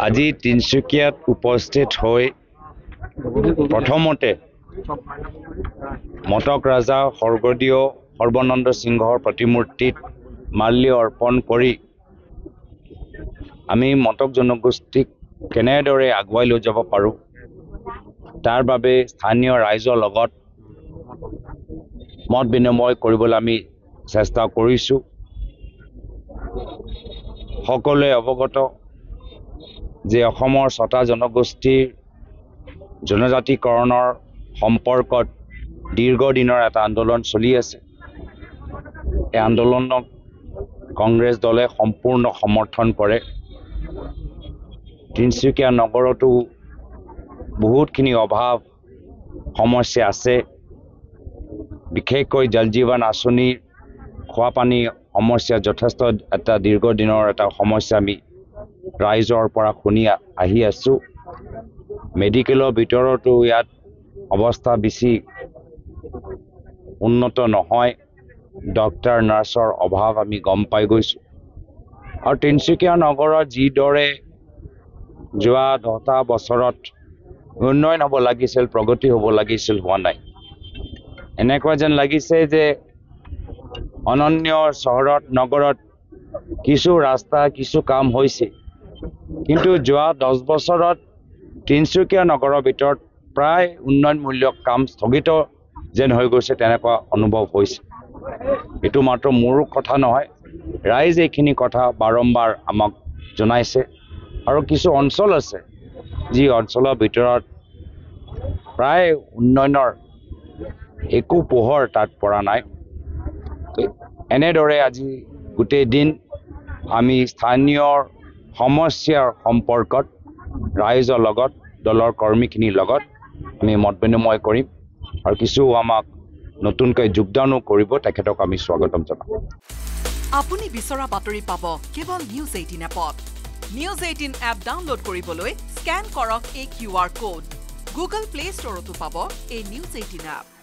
আজি তিনচুকীয়াত উপস্থিত হৈ প্ৰথমতে মটক ৰাজা স্বৰ্গদেউ সৰ্বানন্দ সিংহৰ প্ৰতিমূৰ্তিত মাল্য অৰ্পণ কৰি আমি মটক জনগোষ্ঠীক কেনেদৰে আগুৱাই লৈ যাব পাৰোঁ তাৰ বাবে স্থানীয় ৰাইজৰ লগত মত বিনিময় কৰিবলৈ আমি চেষ্টা কৰিছোঁ। সকলোৱে অৱগত যে অসমৰ ৬টা জনগোষ্ঠীৰ জনজাতিকৰণৰ সম্পৰ্কত দীৰ্ঘদিনৰ এটা আন্দোলন চলি আছে। এই আন্দোলনক কংগ্ৰেছ দলে সম্পূৰ্ণ সমৰ্থন কৰে। তিনচুকীয়া নগৰতো বহুতখিনি অভাৱ সমস্যা আছে। বিশেষকৈ জল জীৱন আঁচনিৰ খোৱা পানী সমস্যা যথেষ্ট এটা দীৰ্ঘদিনৰ এটা সমস্যা আমি ৰাইজৰ পৰা শুনি আহি আছোঁ। মেডিকেলৰ ভিতৰতো ইয়াত অৱস্থা বেছি উন্নত নহয়। ডক্টৰ নাৰ্ছৰ অভাৱ আমি গম পাই গৈছোঁ। আৰু তিনচুকীয়া নগৰত যিদৰে যোৱা 10টা বছৰত উন্নয়ন হ'ব লাগিছিল, প্ৰগতি হ'ব লাগিছিল, হোৱা নাই। এনেকুৱা যেন লাগিছে যে অনন্য চহৰত নগৰত কিছু ৰাস্তা কিছু কাম হৈছে, কিন্তু যোৱা 10 বছৰত তিনচুকীয়া নগৰৰ ভিতৰত প্ৰায় উন্নয়নমূলক কাম স্থগিত যেন হৈ গৈছে তেনেকুৱা অনুভৱ হৈছে। এইটো মাত্ৰ মোৰ কথা নহয়, ৰাইজে এইখিনি কথা বাৰম্বাৰ আমাক জনাইছে। আৰু কিছু অঞ্চল আছে যি অঞ্চলৰ ভিতৰত প্ৰায় উন্নয়নৰ একো পোহৰ তাত পৰা নাই। এনেদৰে আজি গোটেই দিন আমি স্থানীয় সমস্যাৰ সম্পৰ্কত ৰাইজৰ লগত দলৰ কৰ্মীখিনিৰ লগত আমি মত বিনিময় কৰিম আৰু কিছু আমাক নতুনকৈ যোগদানো কৰিব, তেখেতক আমি স্বাগতম জনাম। আপুনি বিচৰা বাতৰি পাব কেৱল নিউজ 18 এপত। নিউজ 18 এপ ডাউনলোড কৰিবলৈ স্কেন কৰক এই QR কোড। গুগল প্লে ষ্টৰতো পাব এই নিউজ 18 এপ।